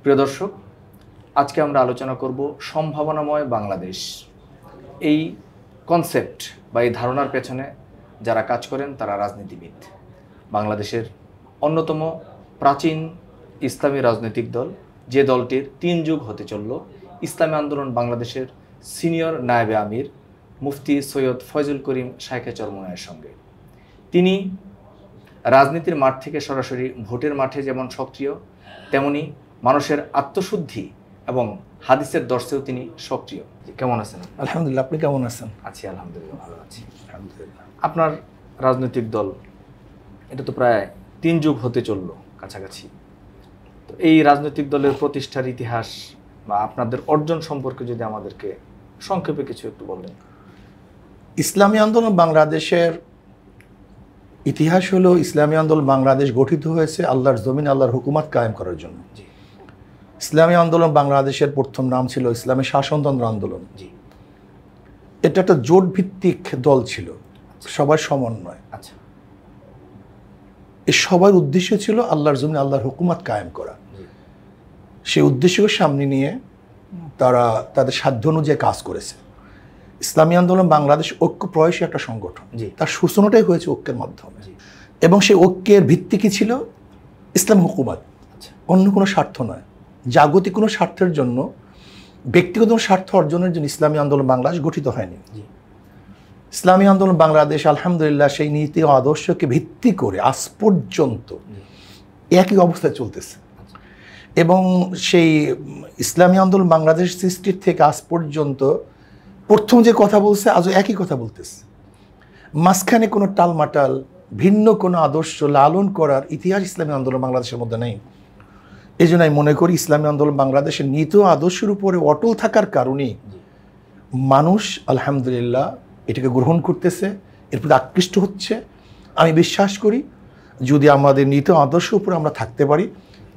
প্রিয় দর্শক, আজকে আমরা আলোচনা করব সম্ভাবনাময় বাংলাদেশ। এই কনসেপ্ট বা এই ধারণার পেছনে যারা কাজ করেন তারা রাজনীতিবিদ। বাংলাদেশের অন্যতম প্রাচীন ইসলামী রাজনৈতিক দল, যে দলটির 3 যুগ হতে চলল, ইসলামী আন্দোলন বাংলাদেশের সিনিয়র নায়েবে আমির মুফতি সৈয়দ ফয়জুল করিম শাইখে চরমোনাইয়ের সঙ্গে। তিনি রাজনীতির মাঠ থেকে সরাসরি ভোটের মাঠে যেমন সক্রিয়, তেমনি মানুষের আত্মশুদ্ধি এবং হাদিসের দর্শেও তিনি সক্রিয়। কেমন আছেন? আলহামদুলিল্লাহ, আপনি কেমন আছেন? আছি আলহামদুলিল্লাহ, ভালো আছি আলহামদুলিল্লাহ। আপনার রাজনৈতিক দল, এটা তো প্রায় 3 যুগ হতে চললো কাছাকাছি। তো এই রাজনৈতিক দলের প্রতিষ্ঠার ইতিহাস বা আপনাদের অর্জন সম্পর্কে যদি আমাদেরকে সংক্ষেপে কিছু একটু বলেন। ইসলামী আন্দোলন বাংলাদেশের ইতিহাস হলো, ইসলামী আন্দোলন বাংলাদেশ গঠিত হয়েছে আল্লাহর জমিন, আল্লাহর হুকুমত কায়েম করার জন্য। ইসলামী আন্দোলন বাংলাদেশের প্রথম নাম ছিল ইসলামী শাসনতন্ত্র আন্দোলন। এটা একটা জোট ভিত্তিক দল ছিল, সবার সমন্বয়। আচ্ছা, এই সবার উদ্দেশ্য ছিল আল্লাহর জমিন, আল্লাহর হুকুমত কায়েম করা। সেই উদ্দেশ্যকে সামনে নিয়ে তারা তাদের সাধ্য অনুযায়ী কাজ করেছে। ইসলামী আন্দোলন বাংলাদেশ ঐক্য প্রয়াসী একটা সংগঠন, তার সূচনাটাই হয়েছে ঐক্যের মাধ্যমে। এবং সেই ঐক্যের ভিত্তি কি ছিল? ইসলাম হুকুমত, অন্য কোনো স্বার্থ নয়। জাগতিক কোনো স্বার্থের জন্য, ব্যক্তিগত স্বার্থ অর্জনের জন্য ইসলামী আন্দোলন বাংলাদেশ গঠিত হয়নি। ইসলামী আন্দোলন বাংলাদেশ আলহামদুলিল্লাহ সেই নীতি ও আদর্শকে ভিত্তি করে আজ পর্যন্ত একই অবস্থায় চলতেছে। এবং সেই ইসলামী আন্দোলন বাংলাদেশ সৃষ্টির থেকে আজ পর্যন্ত প্রথম যে কথা বলছে আজও একই কথা বলতেছে। মাঝখানে কোনো টালমাটাল ভিন্ন কোনো আদর্শ লালন করার ইতিহাস ইসলামী আন্দোলন বাংলাদেশের মধ্যে নেই। এই জন্য আমি মনে করি ইসলামী আন্দোলন বাংলাদেশের নীতি ও আদর্শের উপরে অটল থাকার কারণেই মানুষ আলহামদুলিল্লাহ এটাকে গ্রহণ করতেছে, এর প্রতি আকৃষ্ট হচ্ছে। আমি বিশ্বাস করি যদি আমাদের নীতি ও আদর্শের উপরে আমরা থাকতে পারি,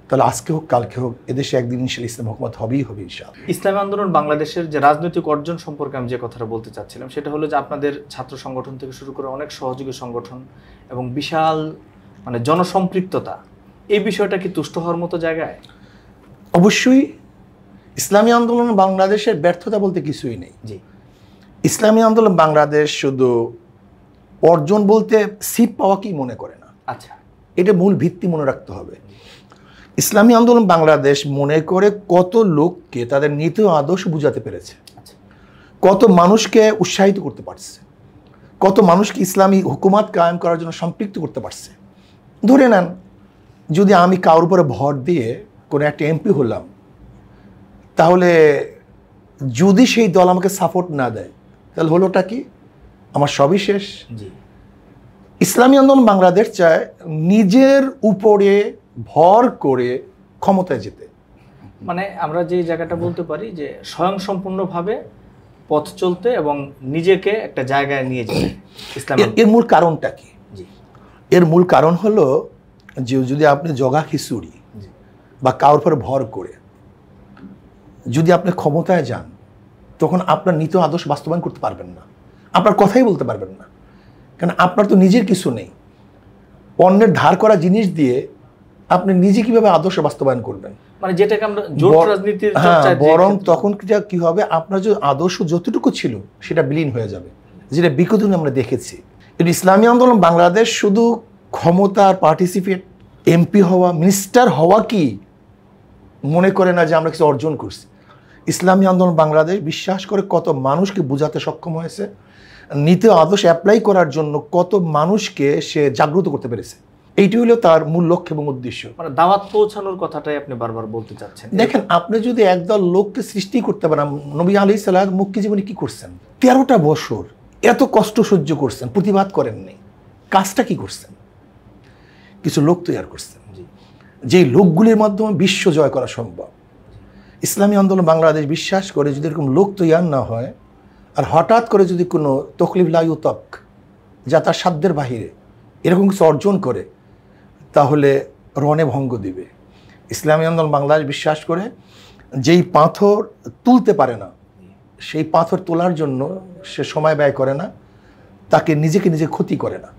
তাহলে আজকে হোক কালকে হোক এদেশে একদিন ইনশাআল্লাহ ইসলাম হুকুমত হবেই হবে ইনশাআল্লাহ। ইসলামী আন্দোলন বাংলাদেশের যে রাজনৈতিক অর্জন সম্পর্কে আমি যে কথাটা বলতে চাচ্ছিলাম, সেটা হলো যে আপনাদের ছাত্র সংগঠন থেকে শুরু করে অনেক সহযোগী সংগঠন এবং বিশাল জনসম্পৃক্ততা, এই বিষয়টা কি তুষ্ট হওয়ার মতো জায়গায়? অবশ্যই ইসলামী আন্দোলন বাংলাদেশের ব্যর্থতা বলতে কিছুই নেই। জি, ইসলামী আন্দোলন বাংলাদেশ শুধু অর্জন বলতে সিট পাওয়াকেই মনে করে না। আচ্ছা, এটা মূল ভিত্তি মনে রাখতে হবে। ইসলামী আন্দোলন বাংলাদেশ মনে করে কত লোককে তাদের নীতি ও আদর্শ বুঝাতে পেরেছে, কত মানুষকে উৎসাহিত করতে পারছে, কত মানুষকে ইসলামী হুকুমত কায়েম করার জন্য সম্পৃক্ত করতে পারছে। ধরে নেন, যদি আমি কারোর উপরে ভর দিয়ে কোনো একটা এমপি হলাম, তাহলে যদি সেই দল আমাকে সাপোর্ট না দেয়, তাহলে হলোটা কি? আমার সবই শেষ। ইসলামী আন্দোলন বাংলাদেশ চায় নিজের উপরে ভর করে ক্ষমতায় যেতে। মানে আমরা যে জায়গাটা বলতে পারি যে স্বয়ংসম্পূর্ণভাবে পথ চলতে এবং নিজেকে একটা জায়গায় নিয়ে যেতে। এর মূল কারণটা কি? এর মূল কারণ হলো যে যদি আপনি জগা খিচুড়ি বা কারোর উপর ভর করে যদি আপনি ক্ষমতায় যান, তখন আপনার নীতি আদর্শ বাস্তবায়ন করতে পারবেন না, আপনার কথাই বলতে পারবেন না। কারণ আপনার তো নিজের কিছু নেই। অন্যের ধার করা জিনিস দিয়ে আপনি নিজে কিভাবে আদর্শ বাস্তবায়ন করবেন? মানে যেটাকে আমরা জোট রাজনীতির চর্চা, বরং তখন কি হবে, আপনার যে আদর্শ যতটুকু ছিল সেটা বিলীন হয়ে যাবে, যেটা বিগত দিনে আমরা দেখেছি। ইসলামী আন্দোলন বাংলাদেশ শুধু ক্ষমতার পার্টিসিপেট, এমপি হওয়া, মিনিস্টার হওয়া কি মনে করে না যে আমরা কিছু অর্জন করছি। ইসলামী আন্দোলন বাংলাদেশ বিশ্বাস করে কত মানুষকে বোঝাতে সক্ষম হয়েছে, নীতি আদর্শ অ্যাপ্লাই করার জন্য কত মানুষকে সে জাগ্রত করতে পেরেছে। এইটি হলো তার মূল লক্ষ্য এবং উদ্দেশ্য। মানে দাওয়াত পৌঁছানোর কথাটাই আপনি বারবার বলতে চাচ্ছেন। দেখেন, আপনি যদি একদল লোককে সৃষ্টি করতে পারেন, নবী আলাইহিস সালাম মুক্তি জীবনে কি করছেন? 13টা বছর এত কষ্ট সহ্য করছেন, প্রতিবাদ করেননি। কাজটা কি করছেন? কিছু লোক তৈরি করছেন, যেই লোকগুলির মাধ্যমে বিশ্ব জয় করা সম্ভব। ইসলামী আন্দোলন বাংলাদেশ বিশ্বাস করে যদি এরকম লোক তৈরি না হয়, আর হঠাৎ করে যদি কোনো তকলিফ লা ইউতাক, যা তার সাধ্যের বাহিরে এরকম কিছু অর্জন করে, তাহলে রণে ভঙ্গ দিবে। ইসলামী আন্দোলন বাংলাদেশ বিশ্বাস করে যেই পাথর তুলতে পারে না, সেই পাথর তোলার জন্য সে সময় ব্যয় করে না, তাকে নিজেকে নিজে ক্ষতি করে না।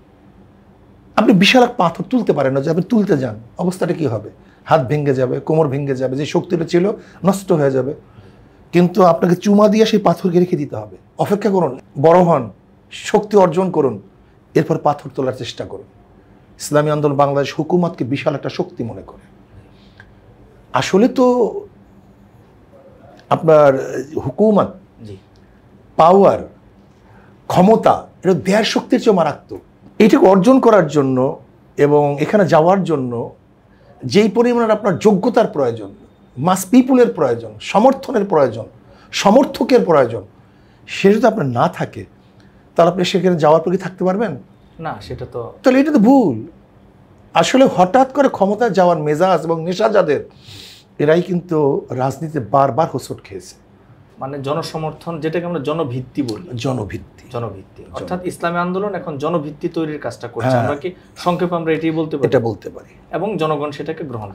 আপনি বিশাল এক পাথর তুলতে পারেন না, যে আপনি তুলতে যান, অবস্থাটা কি হবে? হাত ভেঙে যাবে, কোমর ভেঙে যাবে, যে শক্তিটা ছিল নষ্ট হয়ে যাবে। কিন্তু আপনাকে চুমা দিয়ে সেই পাথরকে রেখে দিতে হবে। অপেক্ষা করুন, বড় হন, শক্তি অর্জন করুন, এরপর পাথর তোলার চেষ্টা করুন। ইসলামী আন্দোলন বাংলাদেশ হুকুমতকে বিশাল একটা শক্তি মনে করে। আসলে তো আপনার হুকুমত, পাওয়ার, ক্ষমতা, এটা দেয়ার শক্তির চেয়ে মারাত্মক। এটাকে অর্জন করার জন্য এবং এখানে যাওয়ার জন্য যেই পরিমাণের আপনার যোগ্যতার প্রয়োজন, মাস পিপুলের প্রয়োজন, সমর্থনের প্রয়োজন, সমর্থকের প্রয়োজন, সেটা যদি আপনার না থাকে, তাহলে আপনি সেখানে যাওয়ার পর কি থাকতে পারবেন? না, সেটা তো তাহলে এটা তো ভুল। আসলে হঠাৎ করে ক্ষমতায় যাওয়ার মেজাজ এবং নেশা যাদের, এরাই কিন্তু রাজনীতিতে বারবার হোঁচট খেয়েছে। মানে জনসমর্থন, যেটাকে আমরা জনভিত্তি বলি, জনভিত্তি, অর্থাৎ ইসলামী আন্দোলন এখন জনভিত্তি তৈরির কাজটা করছে। আমরা কি সংক্ষেপে আমরা এটাই বলতে পারি? এটা বলতে পারি। এবং জনগণ সেটাকে গ্রহণ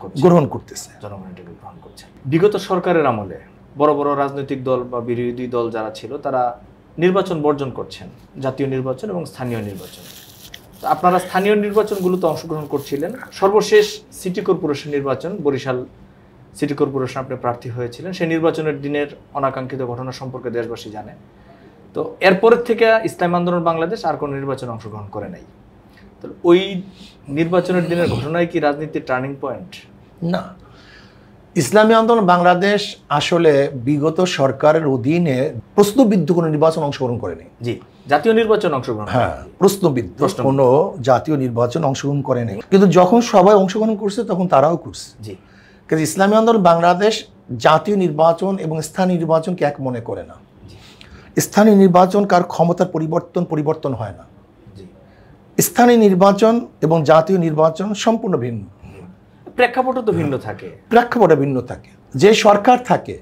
করতেছে। জনগণ এটাকে গ্রহণ করছে। বিগত সরকারের আমলে বড় বড় রাজনৈতিক দল বা বিরোধী দল যারা ছিল, তারা নির্বাচন বর্জন করছেন, জাতীয় নির্বাচন এবং স্থানীয় নির্বাচন। তো আপনারা স্থানীয় নির্বাচনগুলোতে অংশগ্রহণ করছিলেন। সর্বশেষ সিটি কর্পোরেশন নির্বাচন, বরিশাল সিটি কর্পোরেশন আপনি প্রার্থী হয়েছিলেন। সেই নির্বাচনের দিনের অনাকাঙ্ক্ষিত ঘটনা সম্পর্কে দেশবাসী জানে। তো এরপরের থেকে ইসলামী আন্দোলন বাংলাদেশ আর কোনো নির্বাচনে অংশগ্রহণ করে নাই। তো ওই নির্বাচনের দিনের ঘটনায় কি রাজনীতির টার্নিং পয়েন্ট? না, ইসলামী আন্দোলন বাংলাদেশ আসলে বিগত সরকারের অধীনে প্রশ্নবিদ্ধ কোনো নির্বাচন অংশগ্রহণ করেনি। জি, জাতীয় নির্বাচন অংশগ্রহণ, হ্যাঁ, প্রশ্নবিদ্ধ কোনো জাতীয় নির্বাচন অংশগ্রহণ করেনি। কিন্তু যখন সবাই অংশগ্রহণ করছে তখন তারাও করছে। জি, কিন্তু ইসলামী আন্দোলন বাংলাদেশ জাতীয় নির্বাচন এবং স্থানীয় নির্বাচনকে এক মনে করে না। স্থানীয় নির্বাচন কার ক্ষমতার পরিবর্তন হয় না। স্থানীয় নির্বাচন এবং জাতীয় নির্বাচন সম্পূর্ণ ভিন্ন। প্রেক্ষাপটও তো ভিন্ন থাকে। প্রেক্ষাপটে ভিন্ন থাকে। যে সরকার থাকে,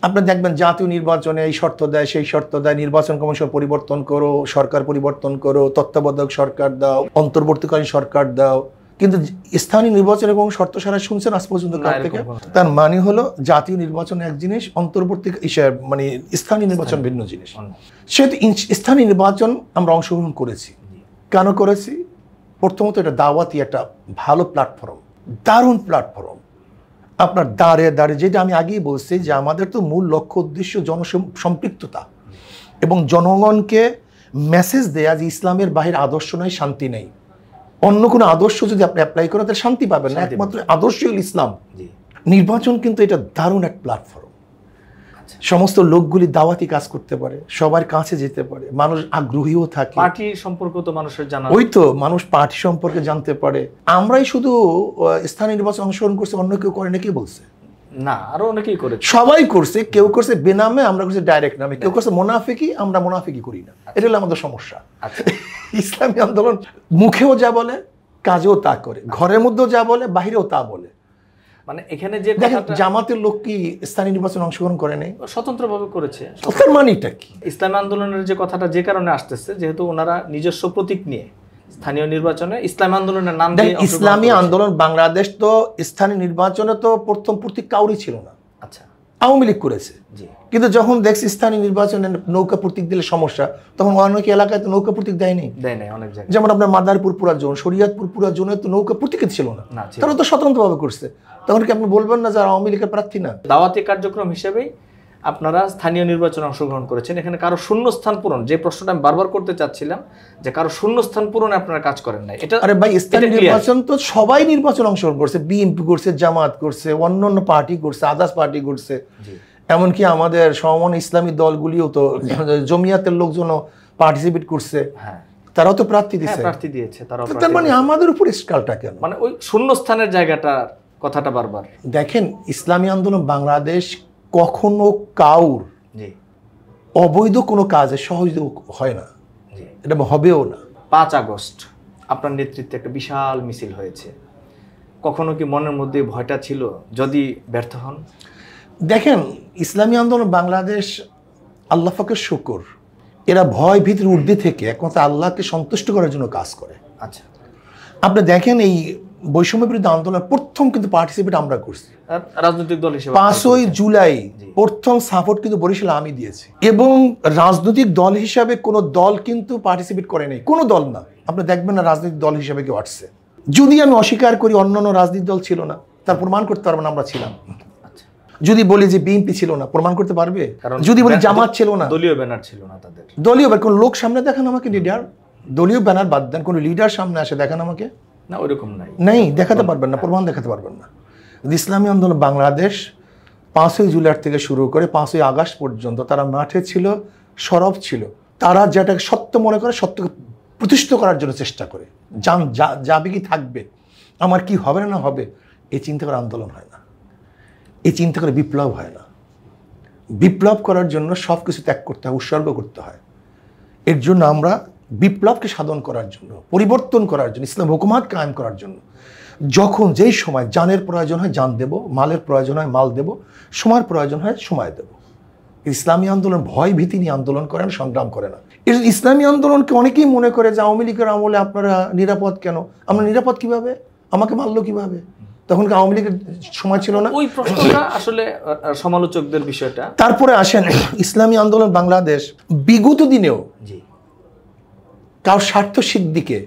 আপনি দেখবেন জাতীয় নির্বাচনে এই শর্ত দেয়, সেই শর্ত দেয়, নির্বাচন কমিশন পরিবর্তন করো, সরকার পরিবর্তন করো, তত্ত্বাবধায়ক সরকার দাও, অন্তর্বর্তীকালীন সরকার দাও। কিন্তু স্থানীয় নির্বাচন এবং শর্ত সারা শুনছেন আজ পর্যন্ত কার থেকে? তার মানে হলো জাতীয় নির্বাচন এক জিনিস, অন্তর্বর্তী মানে স্থানীয় নির্বাচন ভিন্ন জিনিস। সেহেতু স্থানীয় নির্বাচন আমরা অংশগ্রহণ করেছি। কেন করেছি? প্রথমত এটা দাওয়াতি একটা ভালো প্ল্যাটফর্ম, দারুণ প্ল্যাটফর্ম। আপনার দাঁড়িয়ে যেটা আমি আগেই বলছি, যে আমাদের তো মূল লক্ষ্য উদ্দেশ্য জনসম্পৃক্ততা এবং জনগণকে মেসেজ দেয়া যে ইসলামের বাহির আদর্শ নয়, শান্তি নেই। অন্য কোনো আদর্শ যদি আপনি অ্যাপ্লাই করেন তাহলে শান্তি পাবেন না, একমাত্র আদর্শই হল ইসলাম। নির্বাচন কিন্তু এটা দারুণ এক প্ল্যাটফর্ম। সমস্ত লোকগুলি দাওয়াতি কাজ করতে পারে, সবার কাছে যেতে পারে, মানুষ আগ্রহীও থাকে। পার্টি সম্পর্ক তো মানুষের জানা, ওই তো মানুষ পার্টি সম্পর্কে জানতে পারে। আমরাই শুধু স্থানীয় নির্বাচন অংশগ্রহণ করছি, অন্য কেউ করে না, কে বলছে? না, আরো অনেকেই করে, সবাই করছে। কেউ করছে বেনামে, আমরা করছি ডাইরেক্ট নামে। কেউ করছে মোনাফিকি, আমরা মোনাফিকি করি না। এটা হলো আমাদের সমস্যা। ইসলামী আন্দোলন মুখেও যা বলে, কাজেও তা করে, ঘরের মধ্যেও যা বলে, বাহিরেও তা বলে। মানে এখানে যে জামাতের লোক কি স্থানীয় নির্বাচন অংশগ্রহণ করে নাই? স্বতন্ত্রভাবে করেছে। তার মানেটা কি? ইসলামী আন্দোলনের যে কথাটা যে কারণে আসতেছে, যেহেতু ওনারা নিজস্ব প্রতীক নিয়ে স্থানীয় নির্বাচনে ইসলামী আন্দোলনের নাম দিয়ে, ইসলামী আন্দোলন বাংলাদেশ তো স্থানীয় নির্বাচনে তো প্রথম প্রতীক কাউরি ছিল না। আচ্ছা, আওয়ামী লীগ করেছে। কিন্তু যখন দেখছি স্থানীয় নির্বাচনে নৌকা প্রতীক দিলে সমস্যা, তখন অনেক এলাকায় তো নৌকা প্রতীক দেয়নি। অনেক জায়গায়, যেমন আপনার মাদারীপুর পুরা জোন, শরীয়তপুর পুরা জোনে তো নৌকা প্রতীক ছিল না, তারা তো স্বতন্ত্রভাবে করছে। তখন কি আপনি বলবেন না যারা আওয়ামী লীগের প্রার্থী না? দাওয়াতি কার্যক্রম হিসেবেই আপনারা স্থানীয় নির্বাচনে অংশগ্রহণ করেছেন। এখানে কারো শূন্যস্থান পূরণ, যে প্রশ্নটা আমি বারবার করতে চাচ্ছিলাম, যে কারো শূন্যস্থান পূরণে আপনারা কাজ করেন নাই। এটা আরে ভাই, স্থানীয় নির্বাচন তো সবাই নির্বাচন অংশগ্রহণ করছে। বিএনপি করছে, জামাত করছে, অন্যান্য পার্টি করছে, আদার্স পার্টি করছে, এমনকি আমাদের সমমান ইসলামী দলগুলিও তো, জমিয়াতের লোকজনও পার্টিসিপেট করছে। তারাও তো প্রার্থী দিয়েছে। তার মানে আমাদের উপর স্কালটা কেন? মানে ওই শূন্যস্থানের জায়গাটার কথাটা বারবার দেখেন। ইসলামী আন্দোলন বাংলাদেশ কখনো কাউর অবৈধ কোনো কাজে সহযোগ হয় না, এটা হবেও না। 5 আগস্ট আপনার নেতৃত্বে একটা বিশাল মিছিল হয়েছে। কখনো কি মনের মধ্যে ভয়টা ছিল যদি ব্যর্থ হন? দেখেন, ইসলামী আন্দোলন বাংলাদেশ, আল্লাহ পাকের শুকর, এরা ভয় ভীতির ঊর্ধ্বে থেকে একমাত্র আল্লাহকে সন্তুষ্ট করার জন্য কাজ করে। আচ্ছা, আপনি দেখেন এই বৈষম্য বিরোধী আন্দোলন প্রথম কিন্তু পার্টিসিপেট আমরা করছি রাজনৈতিক দল হিসেবে। 5ই জুলাই প্রথম সাপোর্ট কিন্তু বরিশাল আমি দিয়েছি, এবং রাজনৈতিক দল হিসাবে কোনো দল কিন্তু পার্টিসিপেট করে নাই, কোনো দল না। আপনি দেখবেন না রাজনৈতিক দল হিসাবে কেউ আসছে। যদি আমি অস্বীকার করি, অন্যান্য রাজনৈতিক দল ছিল না, তার প্রমাণ করতে পারবে না আমরা ছিলাম। আচ্ছা, যদি বলি যে বিএনপি ছিল না, প্রমাণ করতে পারবে? কারণ যদি বলি জামাত ছিল না, দলীয় ব্যানার ছিল না তাদের। দলীয় কোন লোক সামনে দেখান আমাকে, লিডার, দলীয় ব্যানার বাদ দেন, কোন লিডার সামনে আসে দেখান আমাকে। না, ওইরকম নাই, নেই, দেখাতে পারবেন না, প্রমাণ দেখাতে পারবেন না। ইসলামী আন্দোলন বাংলাদেশ 5ই জুলাই থেকে শুরু করে 5ই আগস্ট পর্যন্ত তারা মাঠে ছিল, সরব ছিল। তারা যেটাকে সত্য মনে করে সত্যকে প্রতিষ্ঠিত করার জন্য চেষ্টা করে। যাবে কি থাকবে, আমার কি হবে না হবে, এই চিন্তা করে আন্দোলন হয় না, এই চিন্তা করে বিপ্লব হয় না। বিপ্লব করার জন্য সব কিছু ত্যাগ করতে হয়, উৎসর্গ করতে হয়। এর জন্য আমরা বিপ্লবকে সাধন করার জন্য, পরিবর্তন করার জন্য, ইসলাম হুকুমাত কায়েম করার জন্য যখন যেই সময় জানের প্রয়োজন হয় জান দেব, মালের প্রয়োজন হয় মাল দেব, সময়ের প্রয়োজন হয় সময় দেব। ইসলামী আন্দোলন ভয় ভীতি নিয়ে আন্দোলন করে না, সংগ্রাম করে না। এই ইসলামী আন্দোলনকে অনেকেই মনে করে যে আওয়ামী লীগের আমলে আপনারা নিরাপদ কেন? আমরা নিরাপদ কিভাবে? আমাকে মারলো কিভাবে? তখন কি আওয়ামী লীগের সময় ছিল না? ওই প্রশ্নটা আসলে সমালোচকদের বিষয়টা। তারপরে আসেন ইসলামী আন্দোলন বাংলাদেশ বিগত দিনেও জি, কারো স্বার্থ সিদ্ধিকে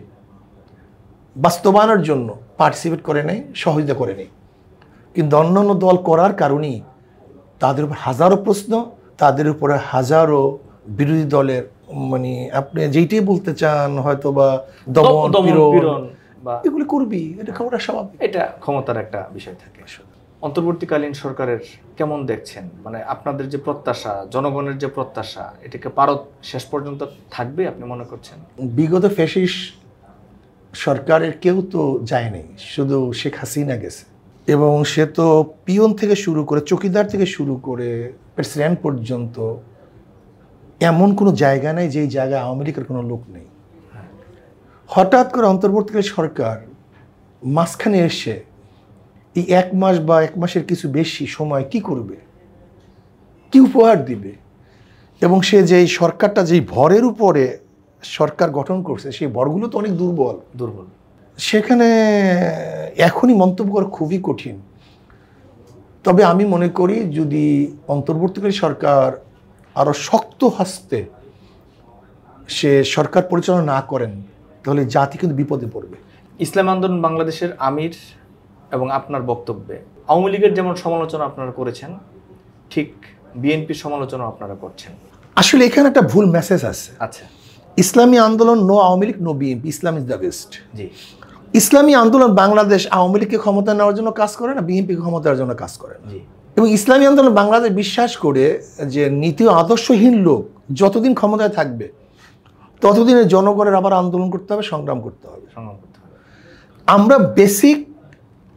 বাস্তবায়নের জন্য পার্টিসিপেট করে নেই, সহযোগিতা করে নেই। কিন্তু অন্যান্য দল করার কারণেই তাদের উপর হাজারো প্রশ্ন, তাদের উপরে হাজারো বিরোধী দলের মানে আপনি যেইটাই বলতে চান হয়তো বা দমন পীড়ন বা এগুলি করবি, এটা খাওয়াটা স্বাভাবিক। এটা ক্ষমতার একটা বিষয় থাকে। অন্তর্বর্তীকালীন সরকারের কেমন দেখছেন, মানে আপনাদের যে প্রত্যাশা, জনগণের যে প্রত্যাশা, এটাকে পারত শেষ পর্যন্ত থাকবে আপনি মনে করছেন? বিগত ফ্যাসিস্ট সরকারের কেউ তো যায়নি, শুধু শেখ হাসিনা গেছে। এবং সে তো পিয়ন থেকে শুরু করে, চকিদার থেকে শুরু করে প্রেসিডেন্ট পর্যন্ত এমন কোনো জায়গা নেই যেই জায়গায় আওয়ামী লীগের কোনো লোক নেই। হঠাৎ করে অন্তর্বর্তীকালীন সরকার মাঝখানে এসে এই 1 মাস বা 1 মাসের কিছু বেশি সময় কি করবে, কি উপহার দিবে? এবং সে যেই সরকারটা যেই ভরের উপরে সরকার গঠন করছে, সেই ভরগুলো তো অনেক দুর্বল। সেখানে এখনই মন্তব্য করা খুবই কঠিন। তবে আমি মনে করি যদি অন্তর্বর্তীকালীন সরকার আরও শক্ত হস্তে সে সরকার পরিচালনা না করেন, তাহলে জাতি কিন্তু বিপদে পড়বে। ইসলাম আন্দোলন বাংলাদেশের আমির এবং আপনার বক্তব্যে আওয়ামী লীগের যেমন সমালোচনা আপনারা করেছেন, ঠিক বিএনপির সমালোচনা আপনারা করছেন। আসলে এখানে একটা ভুল মেসেজ আছে। আচ্ছা, Islami Andolan no Awami League no BNP, Islam is the best. জি, ইসলামী আন্দোলন বাংলাদেশ আওয়ামী লীগকে ক্ষমতা নেওয়ার জন্য কাজ করে না, বিএনপিকে ক্ষমতা নেওয়ার জন্য কাজ করে না। এবং ইসলামী আন্দোলন বাংলাদেশ বিশ্বাস করে যে নীতি আদর্শহীন লোক যতদিন ক্ষমতায় থাকবে ততদিনে জনগণের আবার আন্দোলন করতে হবে, সংগ্রাম করতে হবে। আমরা বেসিক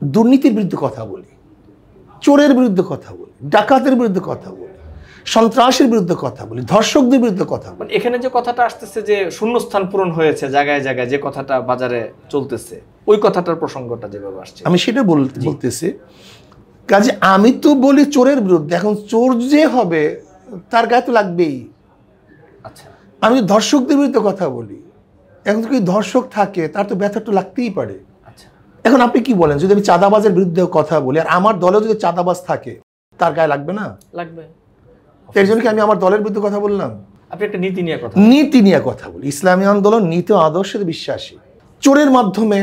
দুর্নীতির বিরুদ্ধে কথা বলি, চোরের বিরুদ্ধে কথা বলি, ডাকাতের বিরুদ্ধে কথা বলি, সন্ত্রাসের বিরুদ্ধে কথা বলি, ধর্ষকদের বিরুদ্ধে কথা বলি। এখানে যে কথাটা আসতেছে যে শূন্যস্থান পূরণ হয়েছে জায়গায় জায়গায়, যে কথাটা বাজারে চলতেছে, ওই কথাটার প্রসঙ্গটা যেভাবে আসছে আমি সেটা বলতেছি। কাজে আমি তো বলি চোরের বিরুদ্ধে, এখন চোর যে হবে তার গায়ে তো লাগবেই। আচ্ছা, আমি ধর্ষকদের বিরুদ্ধে কথা বলি, এখন যদি ধর্ষক থাকে তার তো ব্যথা তো লাগতেই পারে। আচ্ছা, এখন আপনি কি বলেন, যদি আমি চাঁদাবাজের বিরুদ্ধে কথা বলি আর আমার দলে যদি চাঁদাবাজ থাকে তার গায়ে লাগবে না? লাগবে। এর জন্য কি আমি আমার দলের বিরুদ্ধে কথা বললাম? আপনি একটা নীতি নিয়ে কথা নীতি নিয়ে কথা বলি। ইসলামী আন্দোলন নীতি আদর্শের বিশ্বাসী। চোরের মাধ্যমে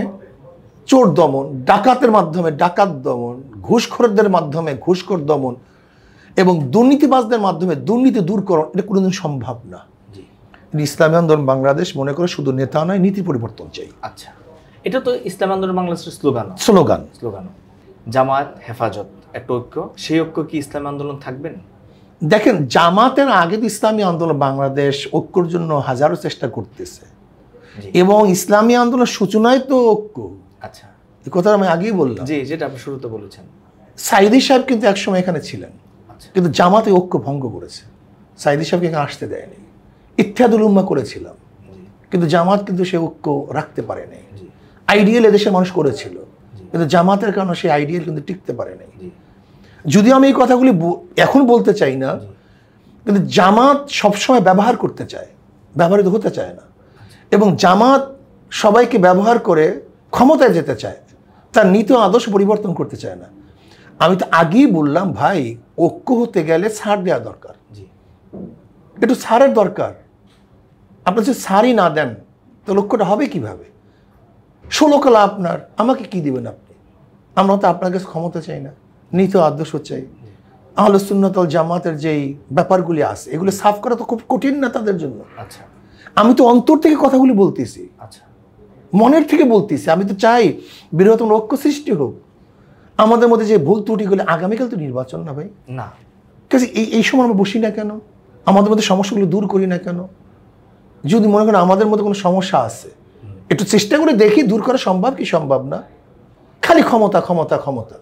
চোর দমন, ডাকাতের মাধ্যমে ডাকাত দমন, ঘুষখোরদের মাধ্যমে ঘুষখোর দমন এবং দুর্নীতিবাজদের মাধ্যমে দুর্নীতি দূরকরণ, এটা কোনোদিন সম্ভব না। ইসলামী আন্দোলন বাংলাদেশ মনে করে শুধু নেতা নয়, নীতি পরিবর্তন চাই। আচ্ছা, এটা তো ইসলামী আন্দোলন বাংলাদেশের স্লোগান। জামাত হেফাজত একটা ঐক্য, সেই ঐক্য কি ইসলামী আন্দোলন থাকবেন? দেখেন, জামাতের আগে তো ইসলামী আন্দোলন বাংলাদেশ ঐক্যর জন্য হাজারো চেষ্টা করতেছে এবং ইসলামী আন্দোলন সূচনায় তো ঐক্য। আচ্ছা, এই কথা আমি আগেই বললাম। জি, যেটা আপনি শুরুতে বলেছেন। সাইদি সাহেব কিন্তু একসময় এখানে ছিলেন, কিন্তু জামাতে ঐক্য ভঙ্গ করেছে, সাইদি সাহেবকে এখানে আসতে দেয়নি। ইত্তেহাদুল উম্মাহ করেছিলাম, কিন্তু জামাত কিন্তু সে ঐক্য রাখতে পারে নাই। আইডিয়াল এদেশের মানুষ করেছিল, কিন্তু জামাতের কারণে সেই আইডিয়াল কিন্তু টিকতে পারে নাই। যদিও আমি এই কথাগুলি এখন বলতে চাই না, কিন্তু জামাত সবসময় ব্যবহার করতে চায়, ব্যবহৃত হতে চায় না। এবং জামাত সবাইকে ব্যবহার করে ক্ষমতায় যেতে চায়, তার নীতি আদর্শ পরিবর্তন করতে চায় না। আমি তো আগেই বললাম ভাই, ঐক্য হতে গেলে ছাড় দেওয়া দরকার, একটু ছাড়ের দরকার। আপনি যদি ছাড়ই না দেন তো লক্ষ্যটা হবে কিভাবে? 16 কলা আপনার, আমাকে কি দিবেন আপনি? আমরা তো আপনার কাছে ক্ষমতা চাই না, নীতি আদর্শ চাই। আহলে সুন্নাত ওয়াল জামাতের যেই ব্যাপারগুলি আছে এগুলো সাফ করা তো খুব কঠিন না তাদের জন্য। আচ্ছা আমি তো অন্তর থেকে কথাগুলি বলতেছি, আচ্ছা, মনের থেকে বলতেছি। আমি তো চাই বৃহত্তম ঐক্য সৃষ্টি হোক। আমাদের মধ্যে যে ভুল ত্রুটিগুলি, আগামীকাল তো নির্বাচন না ভাই, না ঠিক আছে, এই সময় আমরা বসি না কেন? আমাদের মধ্যে সমস্যাগুলো দূর করি না কেন? যদি মনে করেন আমাদের মধ্যে কোনো সমস্যা আছে, একটু চেষ্টা করে দেখি দূর করা সম্ভব কি সম্ভব না। খালি ক্ষমতা ক্ষমতা ক্ষমতা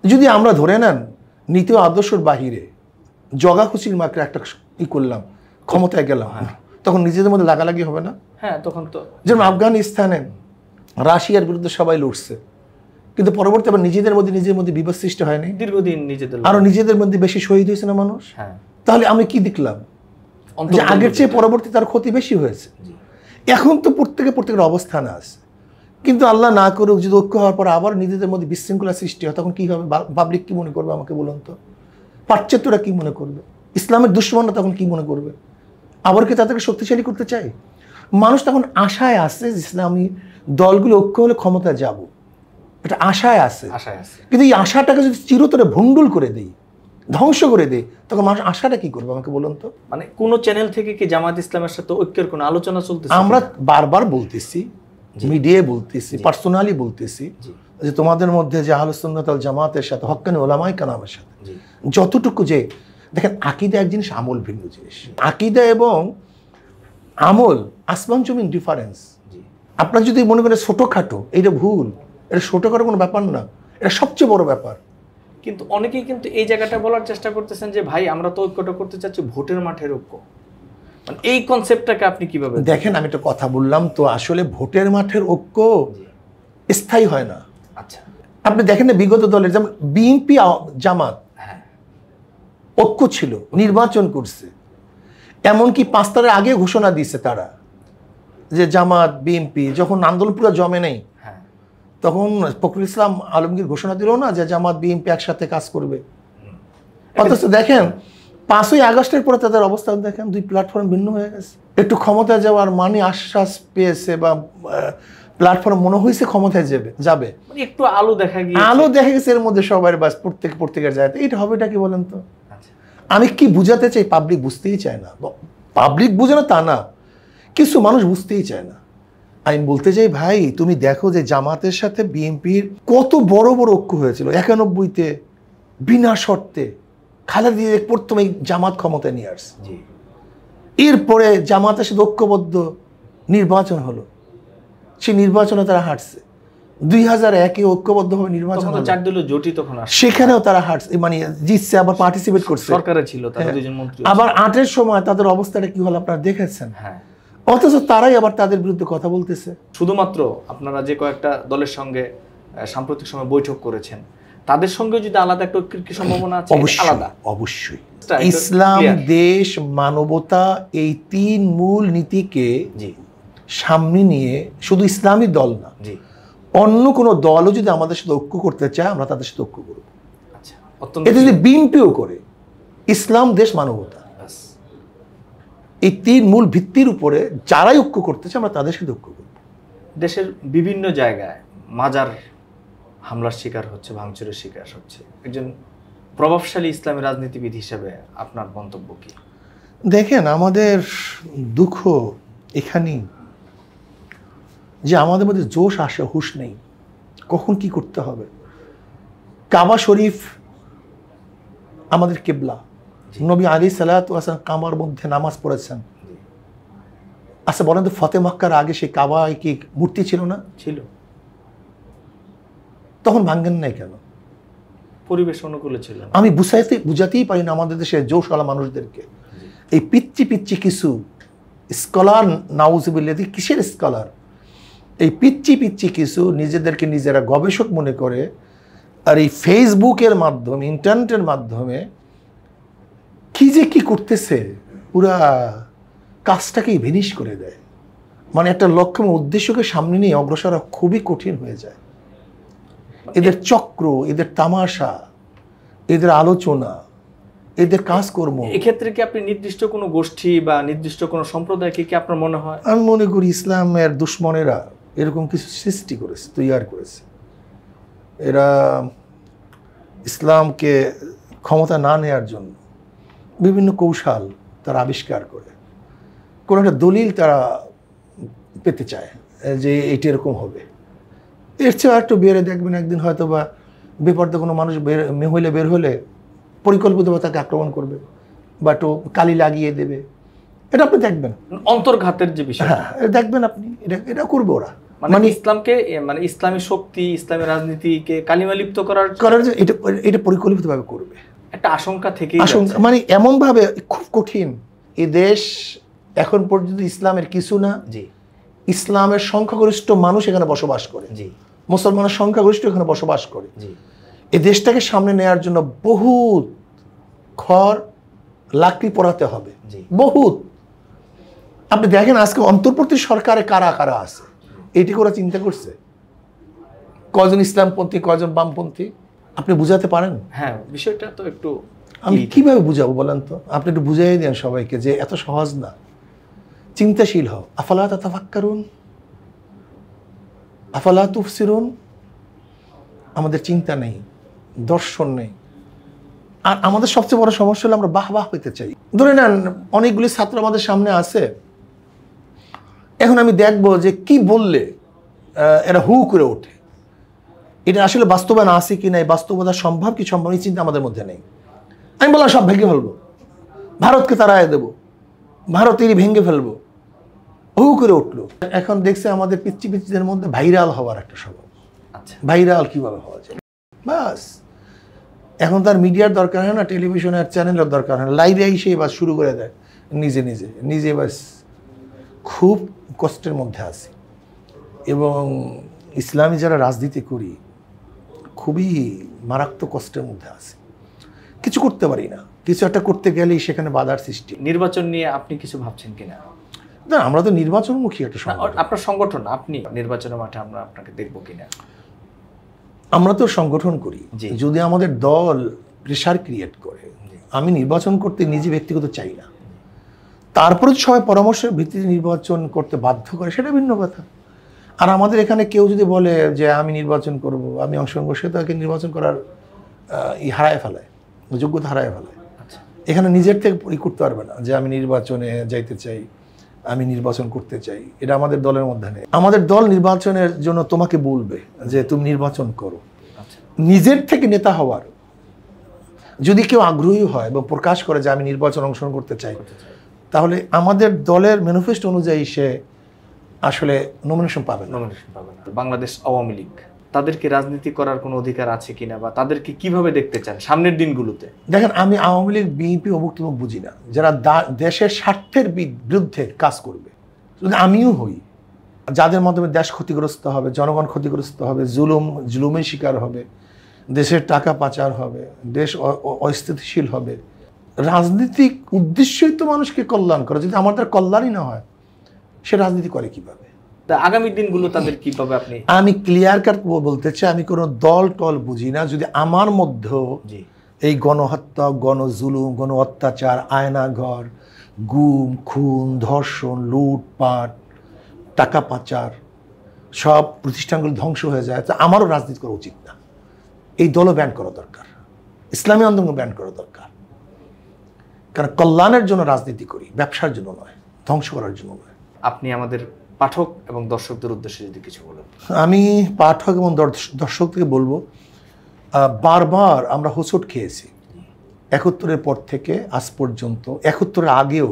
যদি আমরা ধরে নেন নীতি ও আদর্শের বাহিরে জগা খুশির মাকে একটা করলাম, ক্ষমতায় গেলাম, তখন নিজেদের মধ্যে লাগালাগি হবে না? হ্যাঁ, তখন তো যেমন আফগানিস্তানে রাশিয়ার বিরুদ্ধে সবাই লড়ছে, কিন্তু পরবর্তী আবার নিজেদের মধ্যে বিবাদ সৃষ্টি হয়নি? দীর্ঘদিন নিজেদের আরো নিজেদের মধ্যে বেশি শহীদ হয়েছে না মানুষ? হ্যাঁ, তাহলে আমি কি দেখলাম? যে আগের চেয়ে পরবর্তী তার ক্ষতি বেশি হয়েছে। এখন তো প্রত্যেকের অবস্থান আছে, কিন্তু আল্লাহ না করুক যদি ঐক্য হওয়ার পর আবার নিজেদের মধ্যে বিশৃঙ্খলা সৃষ্টি হয়, তখন কি হবে? পাবলিক কি মনে করবে আমাকে বলুন তো? পাশ্চাত্যরা কি মনে করবে? ইসলামের দুশ্মনরা তখন কি মনে করবে? আবার কি তাদেরকে শক্তিশালী করতে চাই? মানুষ তখন আশায় আছে যে ইসলামী দলগুলো ঐক্য হলে ক্ষমতা যাব, এটা আশায় আছে। কিন্তু এই আশাটাকে যদি চিরতরে ভণ্ডুল করে দেই, ধ্বংস করে দেই, তখন মানুষ আশাটা কি করবে আমাকে বলুন তো? মানে কোন চ্যানেল থেকে কি জামাত ইসলামের সাথে ঐক্যের কোনো আলোচনা চলতেছে? আমরা বারবার বলতেছি, মিডিয়ায় বলতেছি, পার্সোনালি বলতেছি যে তোমাদের মধ্যে যে আহলে সুন্নাত ওয়াল জামাতের সাথে হক্কানি ওলামায়ে কেরামের সাথে যতটুকু, যে দেখেন আকীদা এক জিনিস, আমল ভিন্ন জিনিস। আকীদা এবং আমল আসমান জমিন ডিফারেন্স। আপনার যদি মনে করেন ছোটোখাটো, এইটা ভুল, এটা ছোটোখাটো কোনো ব্যাপার না, এটা সবচেয়ে বড় ব্যাপার। কিন্তু অনেকেই কিন্তু এই জায়গাটা বলার চেষ্টা করতেছেন যে ভাই আমরা তো ঐক্যটা করতে চাচ্ছি ভোটের মাঠের ঐক্য। মানে এই কনসেপ্টটাকে আপনি কিভাবে দেখেন? আমি একটা কথা বললাম তো, আসলে ভোটের মাঠের ঐক্য স্থায়ী হয় না। আচ্ছা, আপনি দেখেন না বিগত দলের যেমন বিএনপি জামাত ঐক্য ছিল, নির্বাচন করছে, এমনকি 5 তারিখের আগে ঘোষণা দিয়েছে তারা যে জামাত বিএনপি যখন আন্দোলন পুরো জমে নেই, তখন ফখরুল ইসলাম আলমগীর ঘোষণা দিল না যে জামাত বিএনপি একসাথে কাজ করবে। অথচ দেখেন 5ই আগস্টের পরে তাদের অবস্থান দেখেন, 2 প্ল্যাটফর্ম ভিন্ন হয়ে গেছে। একটু ক্ষমতায় যাওয়ার মানে আশ্বাস পেয়েছে বা প্ল্যাটফর্ম মনে হয়েছে ক্ষমতায় যাবে, একটু আলো দেখা গেছে এর মধ্যে সবার, বাস প্রত্যেকের জায়গাতে। এটা হবেটা কি বলেন তো? আমি কি বুঝাতে চাই? পাবলিক বুঝতেই চায় না। পাবলিক বুঝে না তা না, কিছু মানুষ বুঝতেই চায় না। আমি বলতে চাই ভাই, তুমি দেখো যে জামাতের সাথে বিএনপির কত বড় বড় ঐক্য হয়েছিল 91-তে বিনা শর্তে। খালেদা জিয়া প্রথমে জামাত ক্ষমতায় নিয়ে আসছে, এরপরে জামাতের সাথে ঐক্যবদ্ধ নির্বাচন হলো, সেই নির্বাচনে তারা হারছে। 2001-এ ঐক্যবদ্ধভাবে নির্বাচন হলো, সেখানেও তারা হারছে, মানে জিতছে, আবার পার্টিসিপেট করছে, সরকারে ছিল তারা দুইজন মন্ত্রী। আবার 8-এর সময় তাদের অবস্থাটা কি হলো আপনারা দেখেছেন। অথচ তারাই আবার তাদের বিরুদ্ধে কথা বলতেছে। শুধুমাত্র আপনারা যে কয়েকটা দলের সঙ্গে সাম্প্রতিক সময় বৈঠক করেছেন, তাদের সঙ্গে যদি আলাদা একটা ঐক্যের কি সম্ভাবনা আছে? আলাদা অবশ্যই। ইসলাম, দেশ, মানবতা, এই 3 মূল নীতিকে সামনে নিয়ে শুধু ইসলামী দল না, অন্য কোনো দলও যদি আমাদের সাথে ঐক্য করতে চায়, আমরা তাদের সাথে ঐক্য করব। এটা যদি বিএনপিও করে, ইসলাম, দেশ, মানবতা, এই 3 মূল ভিত্তির উপরে যারাই ঐক্য করতে চায়, আমরা তাদের সাথে ঐক্য করব। দেশের বিভিন্ন জায়গায় মাজার হামলার শিকার হচ্ছে, ভাঙচুরের শিকার হচ্ছে। একজন প্রভাবশালী ইসলামী রাজনীতিবিদ হিসেবে আপনার মন্তব্য কি? দেখেন, আমাদের দুঃখ এখানেই যে আমাদের মধ্যে জোশ আসে, হুঁশ নেই কখন কি করতে হবে। কাবা শরীফ আমাদের কিবলা, নবী আলাইহিস সালাতু ওয়াস সালাম কাবার মধ্যে নামাজ পড়েছেন। আচ্ছা বলেন তো, ফতে মক্কার আগে সেই কাবায় কি মূর্তি ছিল না? ছিল। তখন ভাঙ্গেন নাই কেন? পরিবেশ অনুকূলে ছিল। আমি বুঝাতেই পারি না আমাদের দেশের জোশওয়ালা মানুষদেরকে। এই পিচ্ছি কিছু স্কলার, নাউজুবিল্লাহ, কিসের স্কলার? এই পিচ্ছি কিছু নিজেদেরকে নিজেরা গবেষক মনে করে, আর এই ফেসবুকের মাধ্যমে, ইন্টারনেটের মাধ্যমে কি করতেছে, পুরা কাজটাকেই ভিনিশ করে দেয়। মানে একটা লক্ষ্য উদ্দেশ্যকে সামনে নিয়ে অগ্রসর খুবই কঠিন হয়ে যায়। এদের চক্র, এদের তামাশা, এদের আলোচনা, এদের কাজকর্ম। এক্ষেত্রে কি আপনি নির্দিষ্ট কোনো গোষ্ঠী বা নির্দিষ্ট কোনো সম্প্রদায়কে কি আপনার মনে হয়? আমি মনে করি ইসলামের দুশ্মনেরা এরকম কিছু সৃষ্টি করেছে, তৈরি করেছে। এরা ইসলামকে ক্ষমতা না নেওয়ার জন্য বিভিন্ন কৌশল তারা আবিষ্কার করে, কোনো একটা দলিল তারা পেতে চায় যে এইটা এরকম হবে। এর চেয়ে একটু বেড়ে দেখবেন একদিন হয়তো বা বেপর্দা কোনো মানুষ মহিলা বের হলে পরিকল্পিতভাবে তাকে আক্রমণ করবে বা একটু কালি লাগিয়ে দেবে, এটা আপনি দেখবেন। অন্তর্ঘাতের যে বিষয়, হ্যাঁ, দেখবেন আপনি, এটা করবে ওরা। মানে ইসলামকে, মানে ইসলামী শক্তি, ইসলামী রাজনীতিকে কালিমা লিপ্ত করার এটা পরিকল্পিতভাবে করবে, একটা আশঙ্কা থেকেই আশঙ্কা, মানে এমনভাবে খুব কঠিন। এই দেশ এখন পর্যন্ত ইসলামের কিছু না, জি, ইসলামের সংখ্যাগরিষ্ঠ মানুষ এখানে বসবাস করে, জি, মুসলমানের সংখ্যাগরিষ্ঠ এখানে বসবাস করে। জি, এই দেশটাকে সামনে নেওয়ার জন্য বহুত খড় লাকড়ি পোড়াতে হবে, জি। বহুত। আপনি দেখেন আজকে অন্তর্বর্তী সরকারে কারা কারা আছে, এইটি ওরা চিন্তা করছে? কয়জন ইসলামপন্থী, কয়জন বামপন্থী, আপনি বুঝাতে পারেন? হ্যাঁ, বিষয়টা তো একটু আমি কিভাবে বুঝাবো বলেন তো? আপনি একটু বুঝাই দেন সবাইকে যে এত সহজ না। চিন্তাশীল হও। আফালা তাতাফাক্কারুন, আফালা তুফসিরুন। আমাদের চিন্তা নেই, দর্শন নেই। আর আমাদের সবচেয়ে বড় সমস্যা হলো আমরা বাহ বাহ পেতে চাই। ধরে নেন অনেকগুলি ছাত্র আমাদের সামনে আছে, এখন আমি দেখবো যে কি বললে এরা হু করে ওঠে, এটা আসলে বাস্তবায়ন আছে কি নাই, বাস্তবতা সম্ভব কি সম্ভব, এই চিন্তা আমাদের মধ্যে নেই। আমি বললাম সব ভেঙে ফেলবো, ভারতকে তাড়ায় দেবো, ভারতেরই ভেঙে ফেলবো, হু করে উঠলো। এখন দেখছে আমাদের পিচ্ছি পিচ্ছিদের মধ্যে ভাইরাল হওয়ার একটা স্বভাব। আচ্ছা, ভাইরাল কিভাবে হওয়া যায়, বাস। এখন তার মিডিয়ার দরকার হয় না, টেলিভিশনের চ্যানেলের দরকার হয় না, লাইভে এসে বাস শুরু করে দেয় নিজে নিজে নিজে। বাস খুব কষ্টের মধ্যে আছি। এবং ইসলামী যারা রাজনীতি করি খুবই মারাত্মক কষ্টের মধ্যে আছে, কিছু করতে পারি না। কিছু একটা করতে গেলেই সেখানে বাধার সৃষ্টি। নির্বাচন নিয়ে আপনি কিছু ভাবছেন কিনা? না, আমরা তো নির্বাচনমুখী একটা সংগঠন। আপনার সংগঠন, আপনি নির্বাচনের মাঠে আমরা আপনাকে দেখবো কিনা? আমরা তো সংগঠন করি, জি। যদি আমাদের দল প্রেশার ক্রিয়েট করে, আমি নির্বাচন করতে নিজে ব্যক্তিগত চাই না, তারপরে সবাই পরামর্শের ভিত্তিতে নির্বাচন করতে বাধ্য করে, সেটা ভিন্ন কথা। আর আমাদের এখানে কেউ যদি বলে যে আমি নির্বাচন করব, আমি অংশগ্রহণ করবো, সে তাকে নির্বাচন করার হারায় ফেলায়, যোগ্যতা হারায় ফেলায়। আচ্ছা, এখানে নিজের থেকে করতে পারবে না যে আমি নির্বাচনে যাইতে চাই, আমি নির্বাচন করতে চাই, এটা আমাদের দলের মধ্যে নেই। আমাদের দল নির্বাচনের জন্য তোমাকে বলবে যে তুমি নির্বাচন করো। আচ্ছা, নিজের থেকে নেতা হওয়ার যদি কেউ আগ্রহী হয় এবং প্রকাশ করে যে আমি নির্বাচন অংশগ্রহণ করতে চাই, তাহলে আমাদের দলের ম্যানিফেস্টো অনুযায়ী সে আসলে নমিনেশন পাবে না। নমিনেশন পাবেন। বাংলাদেশ আওয়ামী লীগ, তাদেরকে রাজনীতি করার কোনো অধিকার আছে কিনা, বা তাদেরকে কিভাবে দেখতে চান সামনের দিনগুলোতে? দেখেন, আমি আওয়ামী লীগ, বিএনপি, অমুক তমুক বুঝি না। যারা দেশের স্বার্থের বিরুদ্ধে কাজ করবে, যদি আমিও হই, যাদের মাধ্যমে দেশ ক্ষতিগ্রস্ত হবে, জনগণ ক্ষতিগ্রস্ত হবে, জুলুমের শিকার হবে, দেশের টাকা পাচার হবে, দেশ অস্থিতিশীল হবে। রাজনীতিক উদ্দেশ্যই তো মানুষকে কল্যাণ করে। যদি আমাদের কল্যাণই না হয়, সে রাজনীতি করে কিভাবে? আগামী দিনগুলো তাদের কিভাবে আপনি? আমি ক্লিয়ার কাট বলতে চাই, আমি কোনো দল টল বুঝি না। যদি আমার মধ্যেও এই গণহত্যা, গণজুলুম, গণ অত্যাচার, আয়নাঘর, গুম, খুন, ধর্ষণ, লুটপাট, টাকা পাচার, সব প্রতিষ্ঠানগুলো ধ্বংস হয়ে যায়, তা আমারও রাজনীতি করা উচিত না। এই দলও ব্যান করা দরকার, ইসলামী আন্দোলন ব্যান করা দরকার। কারণ কল্যাণের জন্য রাজনীতি করি, ব্যবসার জন্য নয়, ধ্বংস করার জন্য নয়। আপনি আমাদের পাঠক এবং দর্শকদের উদ্দেশ্যে যদি কিছু বলেন। আমি পাঠক এবং দর্শককে বলবো, বারবার আমরা হোঁচট খেয়েছি ৭১-এর পর থেকে আজ পর্যন্ত। ৭১-এর আগেও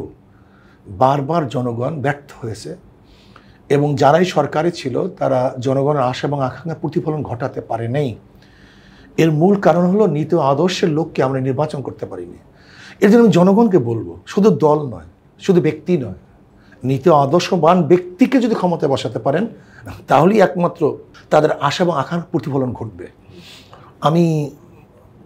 বারবার জনগণ ব্যর্থ হয়েছে, এবং যারাই সরকারে ছিল তারা জনগণের আশা এবং আকাঙ্ক্ষার প্রতিফলন ঘটাতে পারে নাই। এর মূল কারণ হলো নীতি আদর্শের লোককে আমরা নির্বাচন করতে পারিনি। এর জন্য আমি জনগণকে বলবো, শুধু দল নয়, শুধু ব্যক্তি নয়, নীতি আদর্শবান ব্যক্তিকে যদি ক্ষমতায় বসাতে পারেন, তাহলেই একমাত্র তাদের আশা এবং আকাঙ্ক্ষার প্রতিফলন ঘটবে। আমি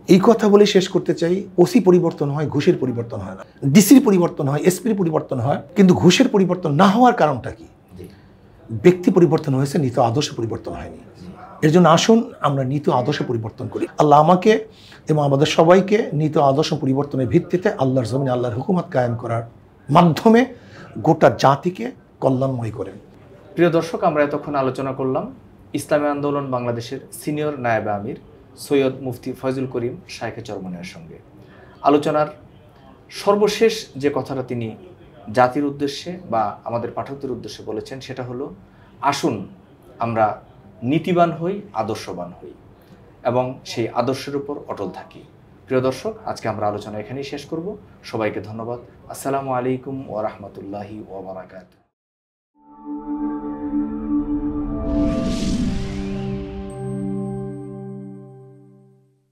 এই কথা বলে শেষ করতে চাই, ওসি পরিবর্তন হয়, ঘুষের পরিবর্তন হয় না। ডিসির পরিবর্তন হয়, এসপির পরিবর্তন হয়, কিন্তু ঘুষের পরিবর্তন না হওয়ার কারণটা কি? ব্যক্তি পরিবর্তন হয়েছে, নীতি আদর্শ পরিবর্তন হয়নি। এর জন্য আসুন আমরা নীতি আদর্শ পরিবর্তন করি। আল্লাহ আমাকে এবং আমাদের সবাইকে নীতি আদর্শ পরিবর্তনের ভিত্তিতে আল্লাহর জমিনে আল্লাহর হুকুমত কায়েম করার মাধ্যমে গোটা জাতিকে কল্যাণময় করেন। প্রিয় দর্শক, আমরা এতক্ষণ আলোচনা করলাম ইসলামী আন্দোলন বাংলাদেশের সিনিয়র নায়েবে আমির সৈয়দ মুফতি ফয়জুল করিম শায়েখে চরমনের সঙ্গে। আলোচনার সর্বশেষ যে কথাটা তিনি জাতির উদ্দেশ্যে বা আমাদের পাঠকদের উদ্দেশ্যে বলেছেন সেটা হলো, আসুন আমরা নীতিবান হই, আদর্শবান হই এবং সেই আদর্শের উপর অটল থাকি। প্রিয় দর্শক, আজকে আমরা আলোচনা এখানেই শেষ করব। সবাইকে ধন্যবাদ। আসসালামু আলাইকুম ওয়া রাহমাতুল্লাহি ওয়া বারাকাতুহু।